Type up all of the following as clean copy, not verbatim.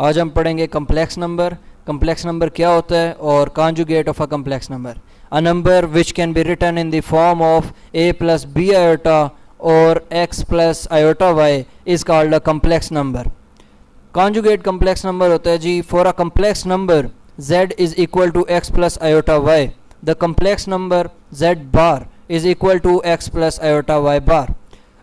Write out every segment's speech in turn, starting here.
आज हम पढ़ेंगे कम्प्लेक्स नंबर। कम्प्लेक्स नंबर क्या होता है और conjugate of a complex number. A number which can be written in the form of a plus b iota और x plus iota y is called a complex number. Conjugate complex number होता है जी for a complex number z is equal to x plus iota y the complex number z bar is equal to x plus iota y bar.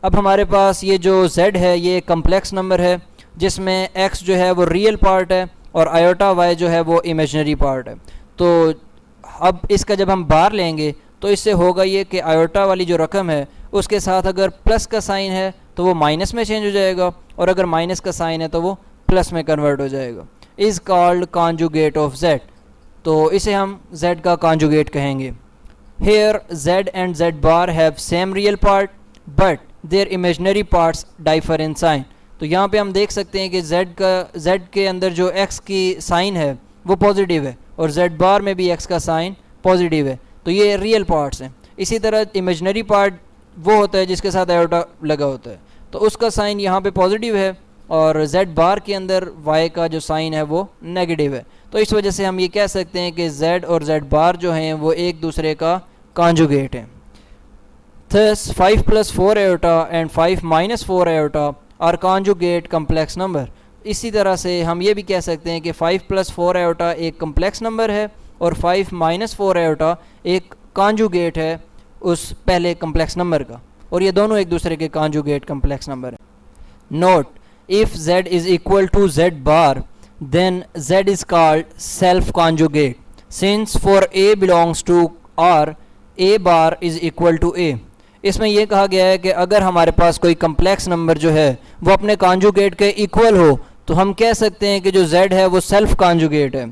अब हमारे पास ये जो z है ये complex number है जिसमें x जो है वो रियल पार्ट है और आयोटा y जो है वो इमेजिनरी पार्ट है। तो अब इसका जब हम बार लेंगे तो इससे होगा ये कि आयोटा वाली जो रकम है उसके साथ अगर प्लस का साइन है तो वो माइनस में चेंज हो जाएगा और अगर माइनस का साइन है तो वो प्लस में कन्वर्ट हो जाएगा। Is called conjugate of z। तो इसे हम z का कॉन्जुगेट कहेंगे। Here z and z bar have same real part but their imaginary parts differ in sign. तो यहाँ पे हम देख सकते हैं कि z के अंदर जो x की साइन है वो पॉजिटिव है और z बार में भी x का साइन पॉजिटिव है, तो ये रियल पार्ट्स हैं। इसी तरह इमेजिनरी पार्ट वो होता है जिसके साथ आयोटा लगा होता है, तो उसका साइन यहाँ पे पॉजिटिव है और z बार के अंदर y का जो साइन है वो नेगेटिव है। तो इस वजह से हम ये कह सकते हैं कि z और z बार जो हैं वो एक दूसरे का कॉन्जुगेट हैं। Thus 5 plus 4 iota and 5 minus 4 iota are conjugate complex number। इसी तरह से हम ये भी कह सकते हैं कि 5 plus 4 iota एक complex number है और 5 minus 4 iota एक conjugate है उस पहले complex number का, और ये दोनों एक दूसरे के conjugate complex number हैं। Note, if z is equal to z bar then z is called self conjugate since for a belongs to r a bar is equal to a। इसमें यह कहा गया है कि अगर हमारे पास कोई कम्प्लेक्स नंबर जो है वो अपने कॉन्जुगेट के इक्वल हो तो हम कह सकते हैं कि जो z है वो सेल्फ कॉन्जुगेट है।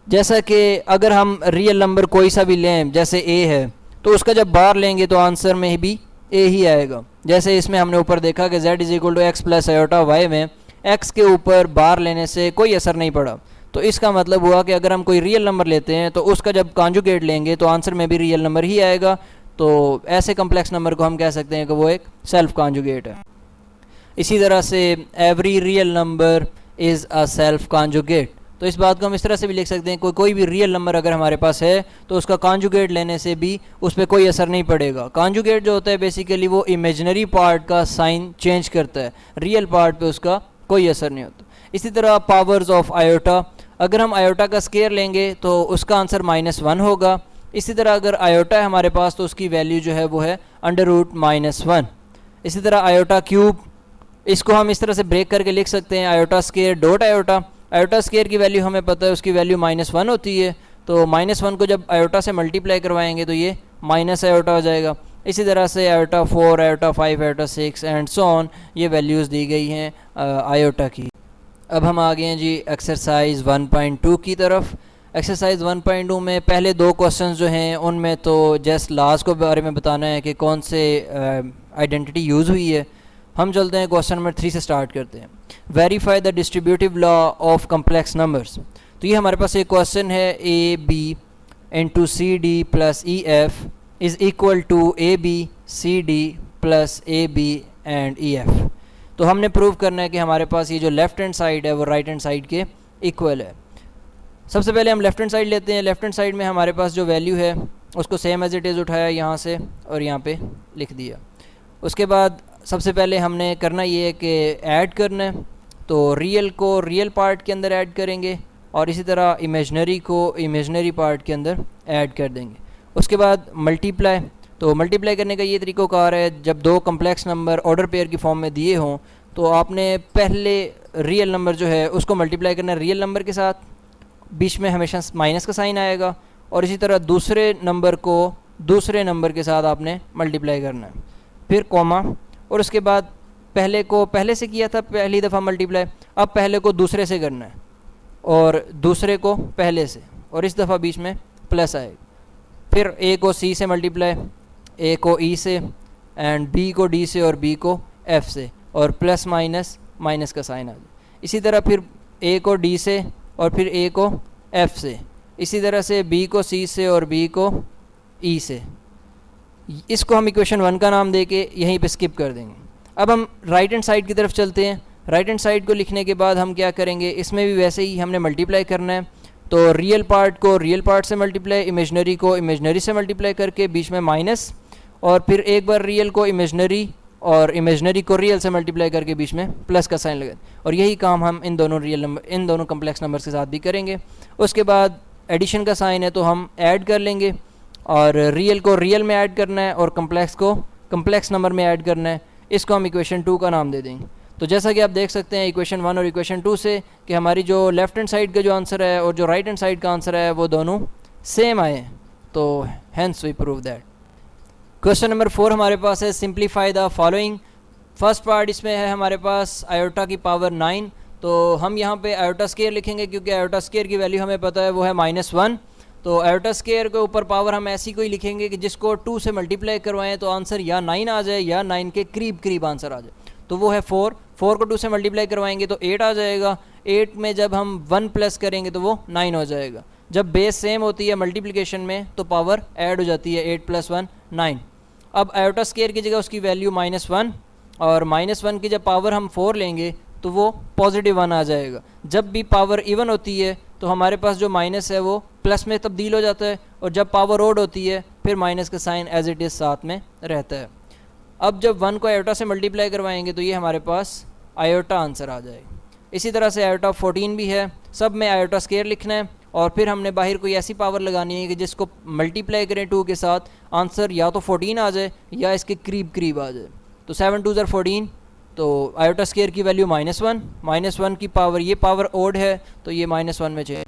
जैसा कि अगर हम रियल नंबर कोई सा भी लें जैसे a है तो उसका जब बार लेंगे तो आंसर में भी a ही आएगा। जैसे इसमें हमने ऊपर देखा कि z is equal to x plus iota y में x के ऊपर बार लेने से कोई असर नहीं पड़ा, तो इसका मतलब हुआ कि अगर हम कोई रियल नंबर लेते हैं तो उसका जब कॉन्जुगेट लेंगे तो आंसर में भी रियल नंबर ही आएगा। तो ऐसे कम्प्लेक्स नंबर को हम कह सकते हैं कि वो एक सेल्फ कॉन्जुगेट है। इसी तरह से every real number is a self conjugate. तो इस बात को हम इस तरह से भी लिख सकते हैं कोई भी रियल नंबर अगर हमारे पास है तो उसका कॉन्जुगेट लेने से भी उस पर कोई असर नहीं पड़ेगा। कॉन्जुगेट जो होता है बेसिकली वो इमेजिनरी पार्ट का साइन चेंज करता है, रियल पार्ट पे उसका कोई असर नहीं होता। इसी तरह पावर्स ऑफ आयोटा, अगर हम आयोटा का स्केयर लेंगे तो उसका आंसर -1 होगा। इसी तरह अगर आयोटा है हमारे पास तो उसकी वैल्यू जो है वो है √-1। इसी तरह आयोटा क्यूब, इसको हम इस तरह से ब्रेक करके लिख सकते हैं iota square dot iota. Iota square की वैल्यू हमें पता है उसकी वैल्यू -1 होती है, तो -1 को जब आयोटा से मल्टीप्लाई करवाएंगे तो ये माइनस आयोटा हो जाएगा। इसी तरह से iota 4, iota 5, iota 6 and so on, ये वैल्यूज़ दी गई हैं आयोटा की। अब हम आ गए हैं जी एक्सरसाइज 1.2 की तरफ। एक्सरसाइज 1.2 में पहले 2 क्वेश्चंस जो हैं उनमें तो जस्ट लॉज को बारे में बताना है कि कौन से आइडेंटिटी यूज़ हुई है। हम चलते हैं क्वेश्चन नंबर 3 से स्टार्ट करते हैं। Verify the distributive law of complex numbers. तो ये हमारे पास एक क्वेश्चन है A B into C D plus E F is equal to A B C D plus A B and E F. तो हमने प्रूव करना है कि हमारे पास ये जो लेफ़्ट हैंड साइड है वो राइट हैंड साइड के इक्वल है। सबसे पहले हम लेफ़्ट हैंड साइड लेते हैं। लेफ़्ट हैंड साइड में हमारे पास जो वैल्यू है उसको सेम एज इट इज़ उठाया यहाँ से और यहाँ पे लिख दिया। उसके बाद सबसे पहले हमने करना ये है कि ऐड करना है, तो रियल को रियल पार्ट के अंदर ऐड करेंगे और इसी तरह इमेजनरी को इमेजनरी पार्ट के अंदर ऐड कर देंगे। उसके बाद मल्टीप्लाई, तो मल्टीप्लाई करने का ये तरीक़ाकार है जब 2 कम्प्लेक्स नंबर ऑर्डर पेयर की फॉर्म में दिए हों तो आपने पहले रियल नंबर जो है उसको मल्टीप्लाई करना है रियल नंबर के साथ, बीच में हमेशा माइनस का साइन आएगा, और इसी तरह दूसरे नंबर को दूसरे नंबर के साथ आपने मल्टीप्लाई करना है, फिर कॉमा, और उसके बाद पहले को पहले से किया था पहली दफ़ा मल्टीप्लाई, अब पहले को दूसरे से करना है और दूसरे को पहले से, और इस दफ़ा बीच में प्लस आएगा। फिर ए को सी से मल्टीप्लाई, ए को ई से एंड बी को डी से और बी को एफ से, और प्लस माइनस माइनस का साइन आ जाए। इसी तरह फिर ए को डी से और फिर ए को एफ से, इसी तरह से बी को सी से और बी को ई से। इसको हम इक्वेशन 1 का नाम दे के यहीं पे स्किप कर देंगे। अब हम राइट हैंड साइड की तरफ चलते हैं। राइट हैंड साइड को लिखने के बाद हम क्या करेंगे, इसमें भी वैसे ही हमने मल्टीप्लाई करना है। तो रियल पार्ट को रियल पार्ट से मल्टीप्लाई, इमेजनरी को इमेजनरी से मल्टीप्लाई करके बीच में माइनस, और फिर एक बार रियल को इमेजनरी और इमेजनरी को रियल से मल्टीप्लाई करके बीच में प्लस का साइन लगा। और यही काम हम इन दोनों रियल नंबर, इन दोनों कम्प्लेक्स नंबर्स के साथ भी करेंगे। उसके बाद एडिशन का साइन है तो हम ऐड कर लेंगे, और रियल को रियल में ऐड करना है और कम्प्लेक्स को कम्प्लेक्स नंबर में ऐड करना है। इसको हम इक्वेशन 2 का नाम दे देंगे। तो जैसा कि आप देख सकते हैं इक्वेशन 1 और इक्वेशन 2 से कि हमारी जो लेफ्ट हैंड साइड का जो आंसर है और जो राइट हैंड साइड का आंसर है वो दोनों सेम आए। तो hence we prove that. Question number 4 हमारे पास है simplify the following. First part इसमें है हमारे पास आयोटा की पावर 9। तो हम यहाँ पे आयोटा स्केयर लिखेंगे क्योंकि आयोटा स्केयर की वैल्यू हमें पता है वो है -1। तो आयोटा स्केयर के ऊपर पावर हम ऐसी कोई लिखेंगे कि जिसको 2 से मल्टीप्लाई करवाएं तो आंसर या 9 आ जाए या 9 के करीब आंसर आ जाए। तो वो है 4 को 2 से मल्टीप्लाई करवाएंगे तो 8 आ जाएगा। 8 में जब हम 1 प्लस करेंगे तो वो 9 हो जाएगा। जब बेस सेम होती है मल्टीप्लिकेशन में तो पावर ऐड हो जाती है, 8 + 1 9। अब आयोटा स्केयर की जगह उसकी वैल्यू -1, और -1 की जब पावर हम 4 लेंगे तो वो +1 आ जाएगा। जब भी पावर इवन होती है तो हमारे पास जो माइनस है वो प्लस में तब्दील हो जाता है, और जब पावर ओड होती है फिर माइनस का साइन एज इट इज़ साथ में रहता है। अब जब 1 को आयोटा से मल्टीप्लाई करवाएंगे तो ये हमारे पास आयोटा आंसर आ जाएगा। इसी तरह से आयोटा 14 भी है, सब में आयोटा स्केयर लिखना है, और फिर हमने बाहर कोई ऐसी पावर लगानी है कि जिसको मल्टीप्लाई करें 2 के साथ, आंसर या तो 14 आ जाए या इसके करीब आ जाए। तो 7 2 14, तो आयोटा स्केयर की वैल्यू -1 की पावर, ये पावर ओड है तो ये -1 में चाहिए।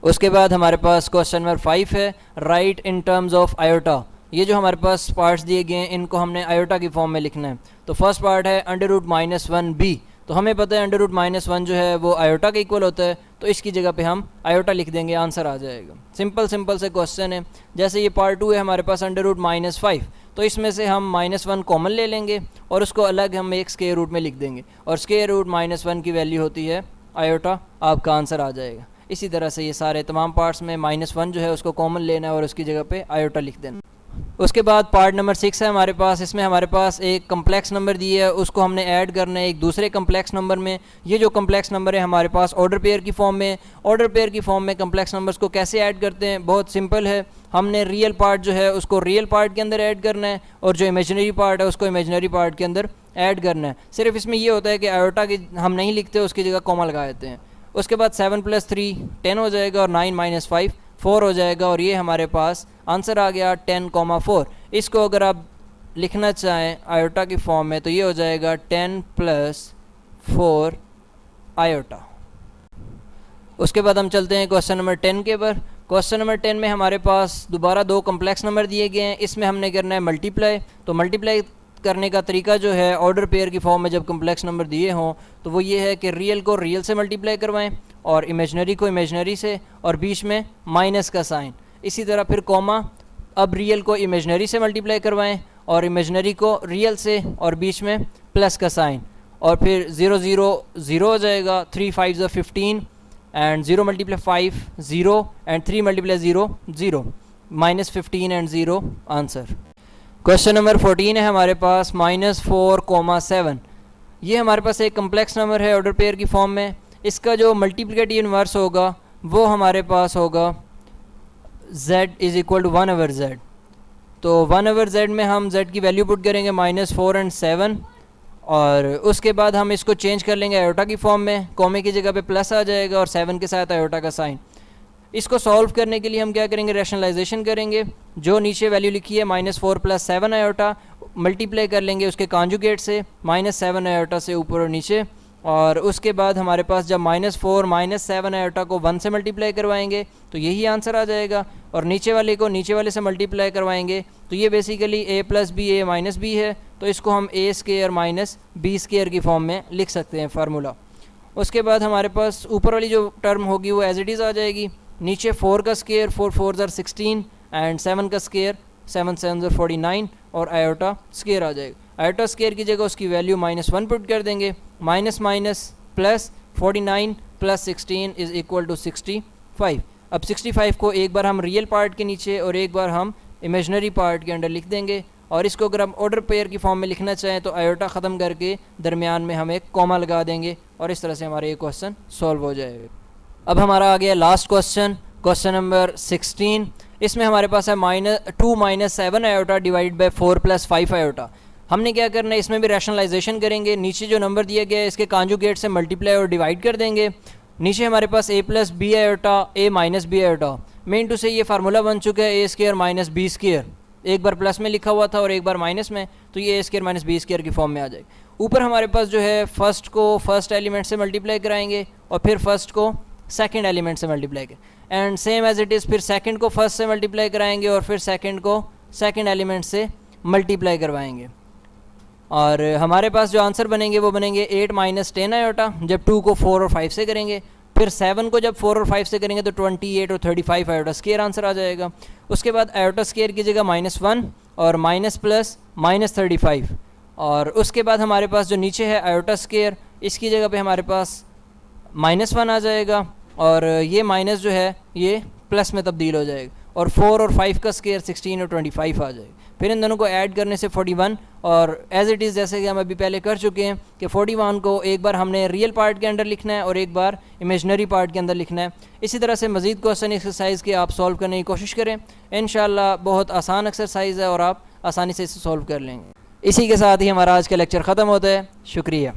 उसके बाद हमारे पास क्वेश्चन नंबर 5 है right in terms of iota. ये जो हमारे पास पार्ट्स दिए गए हैं इनको हमने आयोटा की फॉर्म में लिखना है। तो फर्स्ट पार्ट है √-1b। तो हमें पता है √-1 जो है वो आयोटा के इक्वल होता है, तो इसकी जगह पे हम आयोटा लिख देंगे, आंसर आ जाएगा। सिंपल से क्वेश्चन है। जैसे ये पार्ट 2 है हमारे पास √-5, तो इसमें से हम -1 कॉमन ले लेंगे और उसको अलग हम एक स्क्वायर रूट में लिख देंगे, और स्क्वायर रूट -1 की वैल्यू होती है आयोटा, आपका आंसर आ जाएगा। इसी तरह से ये सारे तमाम पार्ट्स में -1 जो है उसको कॉमन लेना है और उसकी जगह पे आयोटा लिख देना। उसके बाद पार्ट नंबर 6 है हमारे पास। इसमें हमारे पास एक कम्प्लेक्स नंबर दी है, उसको हमने ऐड करना है एक दूसरे कम्प्लेक्स नंबर में। ये जो कम्प्लेक्स नंबर है हमारे पास ऑर्डर पेयर की फॉर्म में। ऑर्डर पेयर की फॉर्म में कम्प्लेक्स नंबर्स को कैसे ऐड करते हैं, बहुत सिंपल है। हमने रियल पार्ट जो है उसको रियल पार्ट के अंदर ऐड करना है, और जो इमेजिनरी पार्ट है उसको इमेजिनरी पार्ट के अंदर ऐड करना है। सिर्फ इसमें ये होता है कि आयोटा की हम नहीं लिखते, उसकी जगह कॉमा लगा देते हैं। उसके बाद 7 + 3 10 हो जाएगा, और 9 - 5 4 हो जाएगा, और ये हमारे पास आंसर आ गया 10,4। इसको अगर आप लिखना चाहें आयोटा की फॉर्म में तो ये हो जाएगा 10 + 4 आयोटा। उसके बाद हम चलते हैं क्वेश्चन नंबर 10 के ऊपर। क्वेश्चन नंबर 10 में हमारे पास दोबारा 2 कम्प्लेक्स नंबर दिए गए हैं। इसमें हमने करना है मल्टीप्लाई। तो मल्टीप्लाई करने का तरीका जो है ऑर्डर पेयर की फॉर्म में जब कम्प्लेक्स नंबर दिए हों तो वो ये है कि रियल को रियल से मल्टीप्लाई करवाएं और इमेजनरी को इमेजनरी से, और बीच में माइनस का साइन। इसी तरह फिर कॉमा, अब रियल को इमेजनरी से मल्टीप्लाई करवाएं और इमेजनरी को रियल से, और बीच में प्लस का साइन, और फिर 0 0 0 हो जाएगा। 3 5 15 and 0 × 5 0 and 3 × 0 0, -15 and 0 answer. Question number 14 है हमारे पास -4,7। ये हमारे पास एक कम्प्लेक्स नंबर है ऑर्डर पेयर की फॉर्म में। इसका जो मल्टीप्लिकेटिव इन्वर्स होगा वो हमारे पास होगा z = 1/z। तो 1/z में हम z की वैल्यू पुट करेंगे -4 और 7, और उसके बाद हम इसको चेंज कर लेंगे आयोटा की फॉर्म में। कॉमे की जगह पे प्लस आ जाएगा और 7 के साथ आयोटा का साइन। इसको सॉल्व करने के लिए हम क्या करेंगे, रैशनलाइजेशन करेंगे। जो नीचे वैल्यू लिखी है -4 + 7 आयोटा, मल्टीप्लाई कर लेंगे उसके कॉन्जुगेट से -7 आयोटा से ऊपर और नीचे, और उसके बाद हमारे पास जब -4 - 7 आयोटा को 1 से मल्टीप्लाई करवाएंगे तो यही आंसर आ जाएगा, और नीचे वाले को नीचे वाले से मल्टीप्लाई करवाएंगे तो ये basically a + b a - b है। तो इसको हम a² - b² की फॉर्म में लिख सकते हैं फार्मूला। उसके बाद हमारे पास ऊपर वाली जो टर्म होगी वो एज इट इज़ आ जाएगी। नीचे 4 का स्केयर 4 4 16 एंड 7 का स्केयर 7 7 49, और आयोटा स्केयर आ जाएगा। आयोटा स्केयर की जगह उसकी वैल्यू -1 पुट कर देंगे। प्लस 49 + 16 = 65। अब 65 को एक बार हम रियल पार्ट के नीचे और एक बार हम इमेजनरी पार्ट के अंदर लिख देंगे, और इसको अगर हम ऑर्डर पेयर की फॉर्म में लिखना चाहें तो आयोटा ख़त्म करके दरमियान में हम एक कॉमा लगा देंगे और इस तरह से हमारा ये क्वेश्चन सॉल्व हो जाएगा। अब हमारा आ गया लास्ट क्वेश्चन, क्वेश्चन नंबर 16। इसमें हमारे पास है -2 - 7 आयोटा डिवाइड बाई 4 + 5 आयोटा। हमने क्या करना है, इसमें भी रैशनलाइजेशन करेंगे। नीचे जो नंबर दिया गया है इसके कांजुगेट से मल्टीप्लाई और डिवाइड कर देंगे। नीचे हमारे पास a + b iota a - b iota, मेन टू से ये फार्मूला बन चुका है a² - b स्क्र, एक बार प्लस में लिखा हुआ था और एक बार माइनस में, तो ये a² - b स्क्र की फॉर्म में आ जाएगी। ऊपर हमारे पास जो है फर्स्ट को फर्स्ट एलिमेंट से मल्टीप्लाई कराएंगे और फिर फर्स्ट को सेकंड एलिमेंट से मल्टीप्लाई करें and same as it is फिर सेकंड को फर्स्ट से मल्टीप्लाई कराएंगे और फिर सेकंड को सेकंड एलिमेंट से मल्टीप्लाई करवाएंगे। और हमारे पास जो आंसर बनेंगे वो बनेंगे 8 - 10 आयोटा जब 2 को 4 और 5 से करेंगे, फिर 7 को जब 4 और 5 से करेंगे तो 28 और 35 आयोटा स्क्वायर आंसर आ जाएगा। उसके बाद आयोटा स्क्वायर की जगह -1 और माइनस प्लस -35, और उसके बाद हमारे पास जो नीचे है आयोटा स्क्वायर, इसकी जगह पे हमारे पास -1 आ जाएगा और ये माइनस जो है ये प्लस में तब्दील हो जाएगा और 4 और 5 का स्क्वायर 16 और 25 आ जाएगा। फिर इन दोनों को ऐड करने से 41, और एज इट इज़ जैसे कि हम अभी पहले कर चुके हैं कि 41 को एक बार हमने रियल पार्ट के अंदर लिखना है और एक बार इमेजनरी पार्ट के अंदर लिखना है। इसी तरह से मज़ीद क्वेश्चन एक्सरसाइज के आप सॉल्व करने की कोशिश करें। इंशाल्लाह बहुत आसान एक्सरसाइज है और आप आसानी से इसे सॉल्व कर लेंगे। इसी के साथ ही हमारा आज का लेक्चर ख़त्म होता है। शुक्रिया।